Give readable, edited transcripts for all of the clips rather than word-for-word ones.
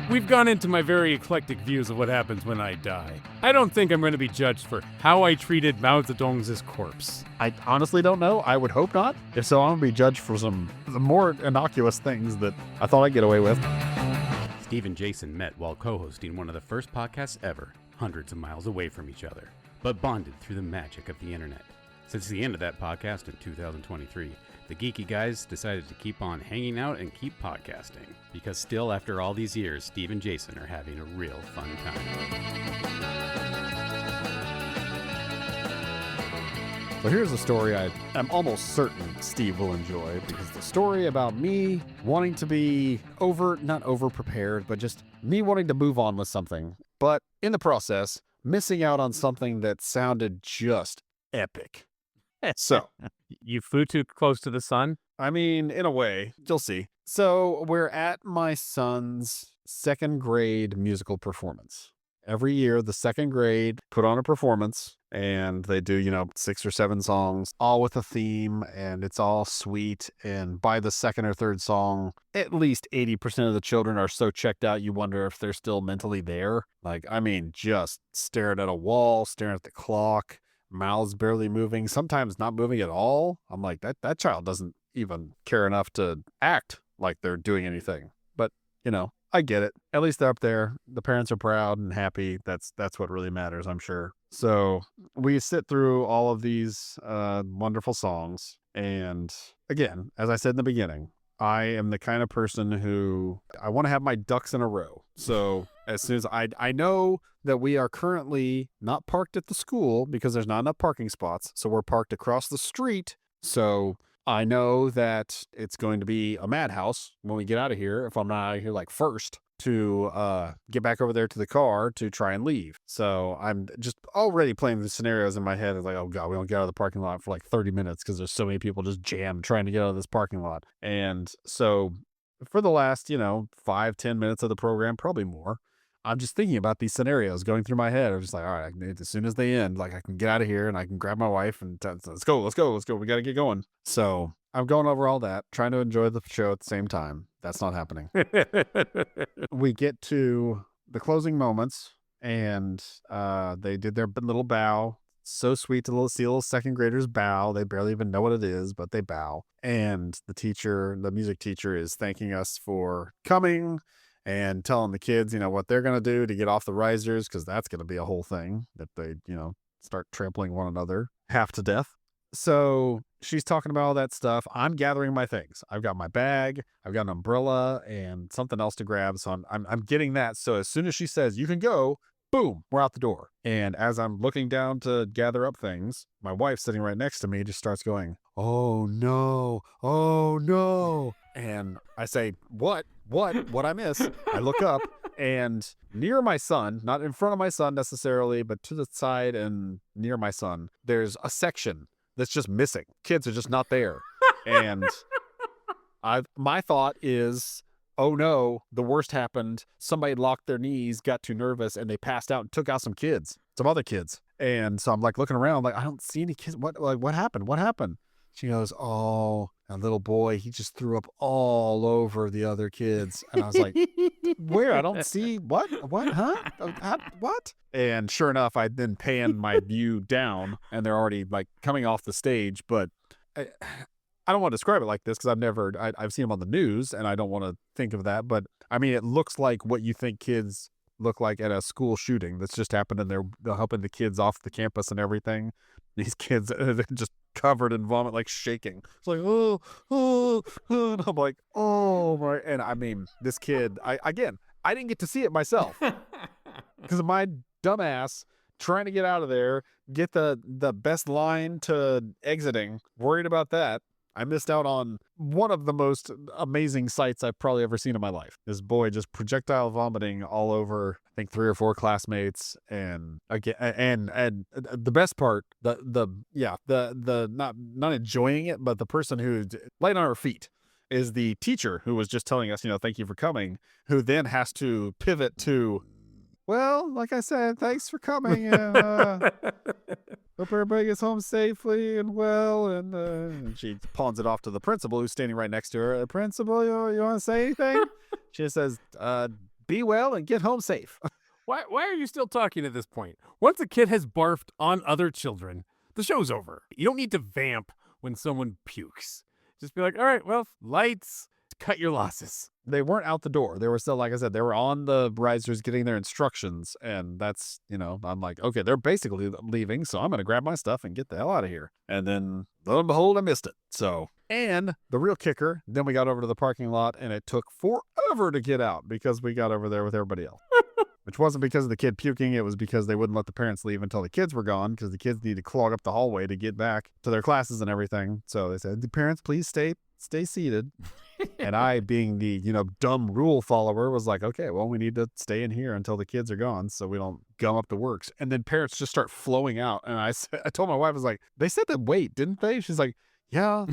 We've gone into my very eclectic views of what happens when I die. I don't think I'm going to be judged for how I treated Mao Zedong's corpse. I honestly don't know. I would hope not. If so, I'm going to be judged for some more innocuous things that I thought I'd get away with. Steve and Jason met while co-hosting one of the first podcasts ever, hundreds of miles away from each other, but bonded through the magic of the internet. Since the end of that podcast in 2023, the geeky guys decided to keep on hanging out and keep podcasting, because still after all these years, Steve and Jason are having a real fun time. So here's a story I'm almost certain Steve will enjoy, because the story about me wanting to be not over-prepared, but just me wanting to move on with something, but in the process, missing out on something that sounded just epic. So, You flew too close to the sun? I mean, in a way, you'll see. So we're at my son's second grade musical performance. Every year, the second grade put on a performance, and they do, 6 or 7 songs, all with a theme, and it's all sweet. And by the second or third song, at least 80% of the children are so checked out, you wonder if they're still mentally there. Just staring at a wall, staring at the clock, mouths barely moving, sometimes not moving at all. I'm like, that child doesn't even care enough to act like they're doing anything. But, I get it. At least they're up there. The parents are proud and happy. That's what really matters, I'm sure. So we sit through all of these wonderful songs. And again, as I said in the beginning, I am the kind of person who I want to have my ducks in a row. So as soon as I know that we are currently not parked at the school because there's not enough parking spots. So we're parked across the street. So I know that it's going to be a madhouse when we get out of here, if I'm not out of here first, to get back over there to the car to try and leave. So I'm just already playing the scenarios in my head. It's like, oh God, we don't get out of the parking lot for 30 minutes because there's so many people just jammed trying to get out of this parking lot. And so for the last, 5-10 minutes of the program, probably more, I'm just thinking about these scenarios going through my head. I'm just like, all right, as soon as they end, I can get out of here and I can grab my wife and let's go. We got to get going. So I'm going over all that, trying to enjoy the show at the same time. That's not happening. We get to the closing moments and they did their little bow. So sweet to see little second graders bow. They barely even know what it is, but they bow. And the music teacher is thanking us for coming and telling the kids, what they're going to do to get off the risers, because that's going to be a whole thing that they, start trampling one another half to death. So she's talking about all that stuff. I'm gathering my things. I've got my bag, I've got an umbrella and something else to grab. So I'm getting that. So as soon as she says, you can go, boom, we're out the door. And as I'm looking down to gather up things, my wife sitting right next to me just starts going, oh no. And I say, what I miss? I look up and near my son, not in front of my son necessarily, but to the side and near my son, there's a section that's just missing. Kids are just not there. And my thought is, oh no, the worst happened. Somebody locked their knees, got too nervous, and they passed out and took out some other kids. And so I'm looking around, I don't see any kids. What happened? What happened? She goes, oh, a little boy, he just threw up all over the other kids. And I was like, where? I don't see what, huh? What? And sure enough, I then pan my view down and they're already coming off the stage. But I don't want to describe it like this because I've seen them on the news and I don't want to think of that. But I mean, it looks like what you think kids look like at a school shooting that's just happened, and they're helping the kids off the campus and everything. These kids are just covered in vomit, shaking. It's like, oh, and I'm like, oh my. And I mean, this kid, I didn't get to see it myself because of my dumbass trying to get out of there, get the best line to exiting, worried about that. I missed out on one of the most amazing sights I've probably ever seen in my life. This boy just projectile vomiting all over, I think 3 or 4 classmates. And again, and the best part, the not enjoying it, but the person who's light on her feet is the teacher who was just telling us, thank you for coming, who then has to pivot to, well, like I said, thanks for coming. And, hope everybody gets home safely and well. And she pawns it off to the principal, who's standing right next to her. Principal, you want to say anything? She says, be well and get home safe. Why are you still talking at this point? Once a kid has barfed on other children, the show's over. You don't need to vamp when someone pukes. Just be like, all right, well, lights, cut your losses. They weren't out the door. They were still, like I said, they were on the risers getting their instructions. And that's, I'm like, okay, they're basically leaving. So I'm going to grab my stuff and get the hell out of here. And then lo and behold, I missed it. So, and the real kicker, then we got over to the parking lot and it took forever to get out because we got over there with everybody else. Which wasn't because of the kid puking. It was because they wouldn't let the parents leave until the kids were gone because the kids need to clog up the hallway to get back to their classes and everything. So they said, the parents, please stay seated. And I, being the, dumb rule follower, was like, okay, well, we need to stay in here until the kids are gone so we don't gum up the works. And then parents just start flowing out. And I told my wife, I was like, they said to wait, didn't they? She's like, yeah.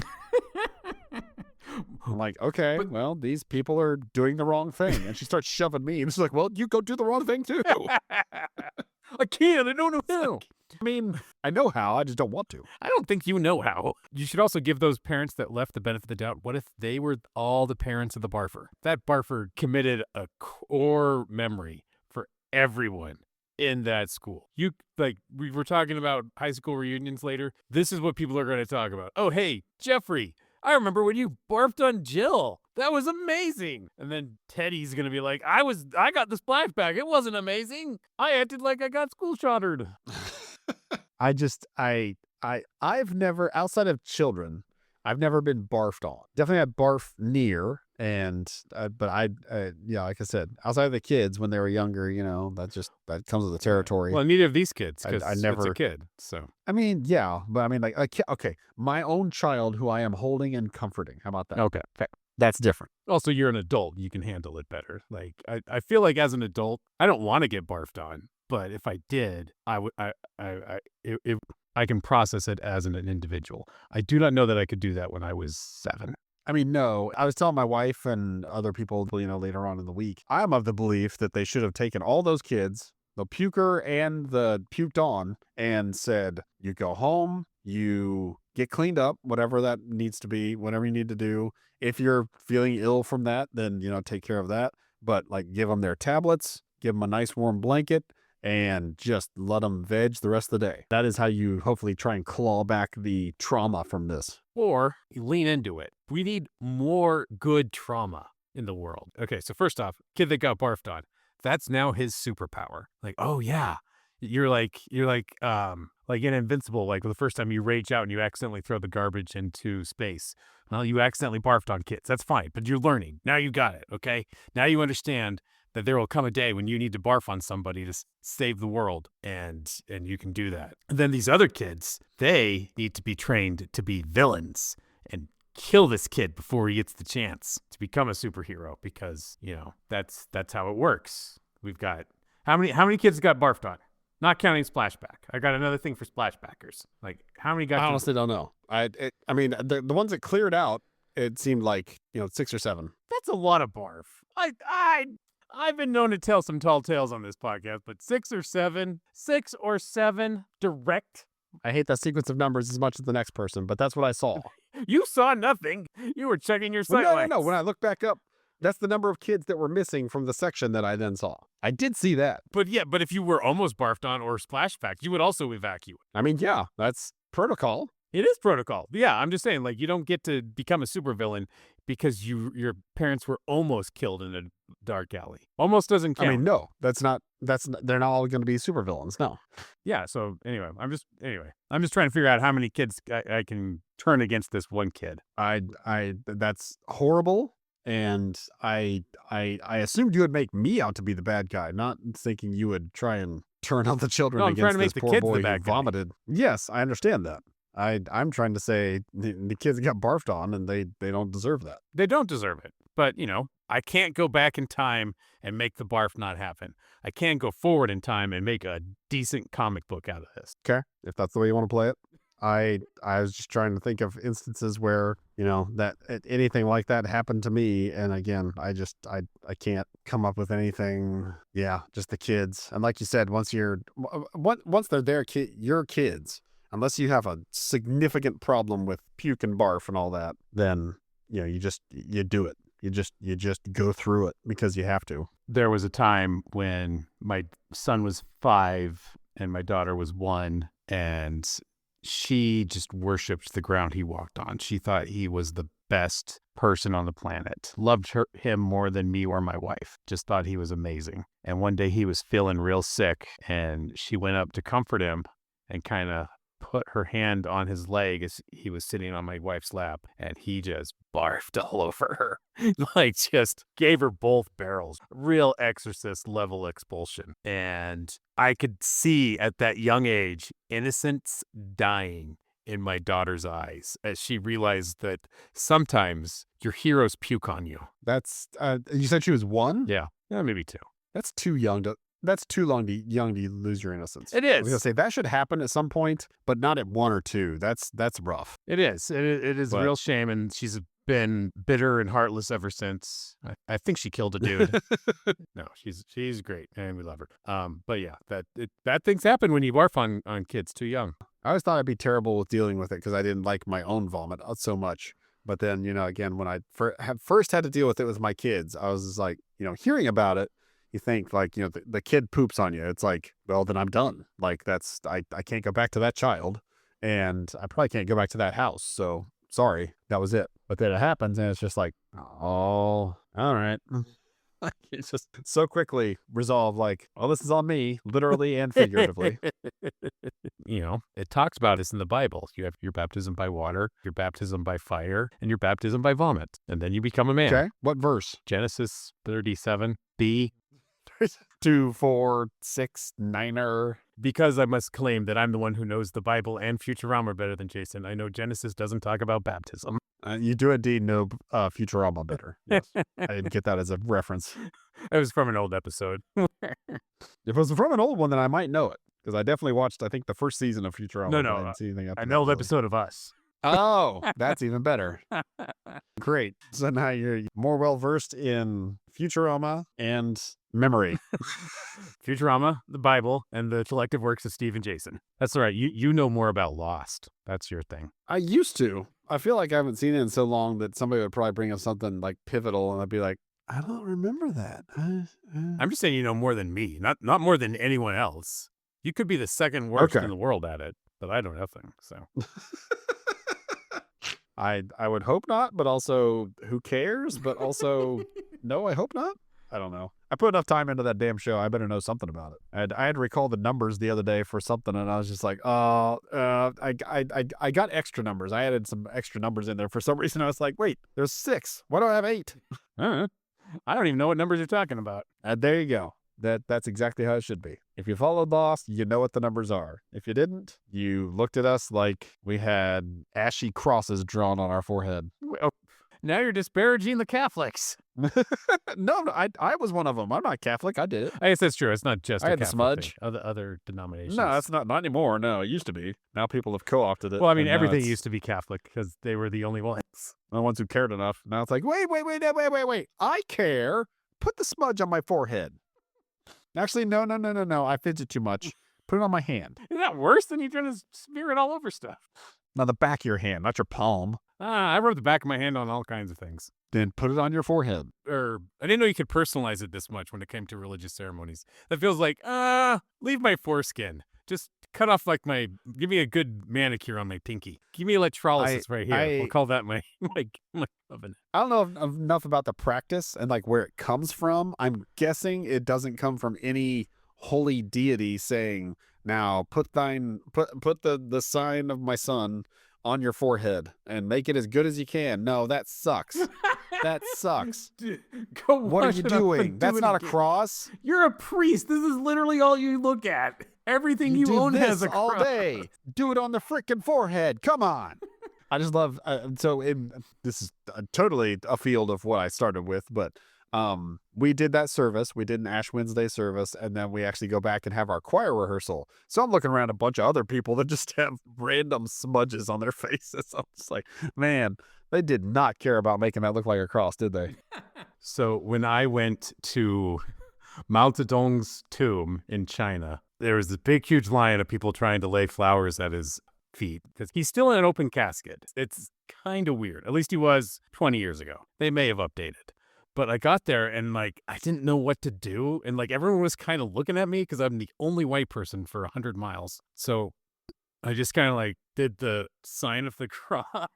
I'm like, okay, well, these people are doing the wrong thing. And she starts shoving me. And she's like, well, you go do the wrong thing too. I can't. I don't know how. I mean, I know how. I just don't want to. I don't think you know how. You should also give those parents that left the benefit of the doubt. What if they were all the parents of the barfer? That barfer committed a core memory for everyone in that school. We were talking about high school reunions later. This is what people are going to talk about. Oh, hey, Jeffrey, I remember when you barfed on Jill. That was amazing. And then Teddy's going to be like, I got the splashback. It wasn't amazing. I acted like I got school shotted. I've never, outside of children, I've never been barfed on. Definitely had barf near. And, but like I said, outside of the kids when they were younger, that comes with the territory. Well, neither of these kids, because I never, it's a kid, so. I mean, yeah, but I mean, like, okay, my own child who I am holding and comforting. How about that? Okay. That's different. Also, you're an adult. You can handle it better. Like, I feel like as an adult, I don't want to get barfed on, but if I did, I can process it as an individual. I do not know that I could do that when I was 7. I mean, no, I was telling my wife and other people, later on in the week, I'm of the belief that they should have taken all those kids, the puker and the puked on, and said, you go home, you get cleaned up, whatever that needs to be, whatever you need to do. If you're feeling ill from that, then, take care of that. But give them their tablets, give them a nice warm blanket, and just let them veg the rest of the day. That is how you hopefully try and claw back the trauma from this. Or you lean into it. We need more good trauma in the world. Okay, so first off, kid that got barfed on, that's now his superpower. Like, oh yeah, you're like in Invincible, like the first time you rage out and you accidentally throw the garbage into space. Well, you accidentally barfed on kids. That's fine, but you're learning. Now you got it, okay? Now you understand that there will come a day when you need to barf on somebody to save the world, and you can do that. And then these other kids, they need to be trained to be villains and kill this kid before he gets the chance to become a superhero, because, that's how it works. We've got how many kids got barfed on? Not counting splashback. I got another thing for splashbackers. Like, how many got? I honestly don't know. I mean, the ones that cleared out, it seemed like 6 or 7. That's a lot of barf. I've been known to tell some tall tales on this podcast, but 6 or 7 direct. I hate that sequence of numbers as much as the next person, but that's what I saw. You saw nothing. You were checking your sight lines. No. When I look back up, that's the number of kids that were missing from the section that I then saw. I did see that. But if you were almost barfed on or splashback, you would also evacuate. I mean, yeah, that's protocol. It is protocol. Yeah, I'm just saying, you don't get to become a supervillain because your parents were almost killed in a dark alley. Almost doesn't count. I mean, no, they're not all going to be supervillains. No. Yeah. So anyway, I'm just trying to figure out how many kids I can turn against this one kid. That's horrible. And I assumed you would make me out to be the bad guy, not thinking you would try and turn on the children against this poor boy who vomited. Yes, I understand that. I'm trying to say the kids got barfed on and they don't deserve that. They don't deserve it. But, I can't go back in time and make the barf not happen. I can go forward in time and make a decent comic book out of this. Okay, if that's the way you want to play it. I was just trying to think of instances where, that anything like that happened to me. And again, I can't come up with anything. Yeah, just the kids. And like you said, once they're there, your kids, unless you have a significant problem with puke and barf and all that, then, you do it. You just go through it because you have to. there was a time when my son was 5 and my daughter was 1, and she just worshipped the ground he walked on. She thought he was the best person on the planet, loved him more than me or my wife, just thought he was amazing. And one day he was feeling real sick, and she went up to comfort him and kind of put her hand on his leg as he was sitting on my wife's lap, and he just barfed all over her. Like, just gave her both barrels. Real exorcist level expulsion. And I could see at that young age, innocence dying in my daughter's eyes as she realized that sometimes your heroes puke on you. That's you said she was 1? Yeah, maybe 2. That's too young to. That's too young to lose your innocence. It I was gonna is. say that should happen at some point, but not at 1 or 2. That's rough. It is. It is a But- real shame, and she's been bitter and heartless ever since. I think she killed a dude. No, she's great, and we love her. But yeah, bad things happen when you barf on kids too young. I always thought I'd be terrible with dealing with it because I didn't like my own vomit so much. But then, again, when I first had to deal with it with my kids, I was just like, hearing about it, you think like, the kid poops on you. It's like, well, then I'm done. Like I can't go back to that child, and I probably can't go back to that house. So sorry, that was it. But then it happens, and it's just like, oh, all right. Like, it's just so quickly resolved. Like, oh, this is on me, literally and figuratively. It talks about this in the Bible. You have your baptism by water, your baptism by fire, and your baptism by vomit. And then you become a man. Okay, what verse? Genesis 37b. 2, 4, 6, 9er. Because I must claim that I'm the one who knows the Bible and Futurama better than Jason, I know Genesis doesn't talk about baptism. You do indeed know Futurama better. Yes. I didn't get that as a reference. It was from an old episode. If it was from an old one, then I might know it. Because I definitely watched, I think, the first season of Futurama. No, but I didn't see anything after An that, old really. episode of Us. Oh, that's even better. Great. So now you're more well-versed in Futurama and memory. Futurama, the Bible, and the collective works of Steve and Jason. That's all right. You know more about Lost. That's your thing. I used to. I feel like I haven't seen it in so long that somebody would probably bring up something like pivotal, and I'd be like, I don't remember that. I'm just saying you know more than me, not more than anyone else. You could be the second worst Okay. in the world at it, but I know nothing. So I would hope not, but also who cares? But also, no, I hope not. I don't know. I put enough time into that damn show. I better know something about it. I had to recall the numbers the other day for something, and I was just like, I got extra numbers. I added some extra numbers in there for some reason. I was like, wait, there's 6. Why do I have 8? I don't even know what numbers you're talking about. There you go. That's exactly how it should be. If you followed Lost, you know what the numbers are. If you didn't, you looked at us like we had ashy crosses drawn on our forehead. Oh, now you're disparaging the Catholics. No, I was one of them. I'm not Catholic. I did it. I guess that's true. It's not just I a had the Catholic smudge. thing. Other denominations. No, that's not anymore. No, it used to be. Now people have co-opted it. Well, I mean, and now everything it's used to be Catholic because they were the only ones. the ones who cared enough. Now it's like, wait. I care. Put the smudge on my forehead. Actually, no. I fidget too much. Put it on my hand. Isn't that worse than you trying to smear it all over stuff? Now the back of your hand, not your palm. I rub the back of my hand on all kinds of things. Then put it on your forehead. Or I didn't know you could personalize it this much when it came to religious ceremonies. That feels like, leave my foreskin. Just cut off give me a good manicure on my pinky. Give me electrolysis right here. We'll call that my covenant. I don't know enough about the practice and like where it comes from. I'm guessing it doesn't come from any holy deity saying, now put the sign of my son on your forehead and make it as good as you can. No, that sucks. That sucks. Go What are wash you it up doing? and That's do it not a again. cross. You're a priest. This is literally all you look at. Everything you do own this has a all cross. day. Do it on the frickin' forehead. Come on. I just love. This is totally a field of what I started with, but we did that service. We did an Ash Wednesday service, and then we actually go back and have our choir rehearsal. So I'm looking around a bunch of other people that just have random smudges on their faces. I'm just like, man, they did not care about making that look like a cross, did they? So when I went to Mao Zedong's tomb in China, there was this big, huge line of people trying to lay flowers at his feet because he's still in an open casket. It's kind of weird. At least he was 20 years ago. They may have updated. But I got there and like I didn't know what to do, and like everyone was kind of looking at me because I'm the only white person for 100 miles. So I just kind of like did the sign of the cross.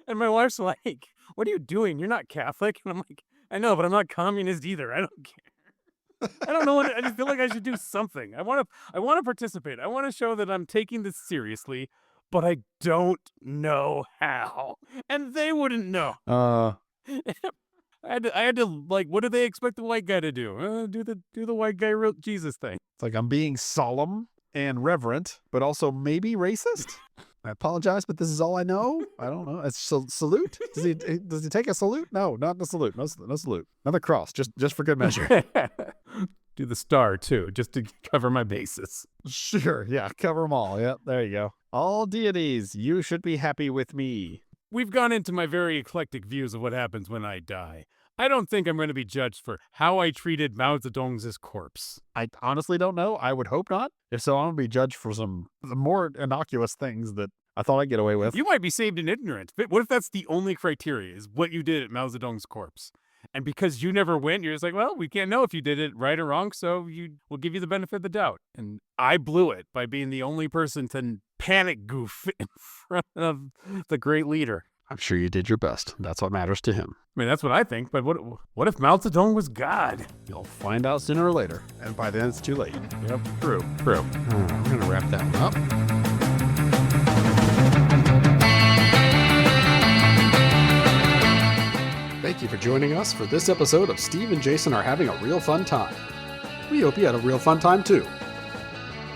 And my wife's like, "What are you doing? You're not Catholic." And I'm like, "I know, but I'm not communist either. I don't care. I don't know what. I just feel like I should do something. I want to participate. I want to show that I'm taking this seriously, but I don't know how." And they wouldn't know. I had to like, what do they expect the white guy to do? Do the white guy real Jesus thing. It's like I'm being solemn and reverent, but also maybe racist. I apologize, but this is all I know. I don't know. It's salute. Does he take a salute? No, not the salute. No salute. Another cross, just for good measure. Do the star too, just to cover my bases. Sure. Yeah. Cover them all. Yep. There you go. All deities, you should be happy with me. We've gone into my very eclectic views of what happens when I die. I don't think I'm going to be judged for how I treated Mao Zedong's corpse. I honestly don't know. I would hope not. If so, I'm going to be judged for some more innocuous things that I thought I'd get away with. You might be saved in ignorance, but what if that's the only criteria, is what you did at Mao Zedong's corpse? And because you never went, you're just like, well, we can't know if you did it right or wrong, so we'll give you the benefit of the doubt. And I blew it by being the only person to panic goof in front of the great leader. I'm sure you did your best. That's what matters to him. I mean, that's what I think, but what if Mao Zedong was God? You'll find out sooner or later, and by then it's too late. Yep, true. We're going to wrap that one up. Thank you for joining us for this episode of Steve and Jason Are Having a Real Fun Time. We hope you had a real fun time too.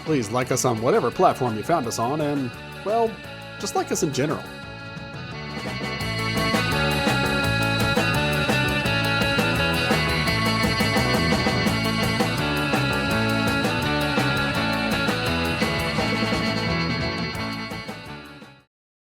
Please like us on whatever platform you found us on, and, well, just like us in general.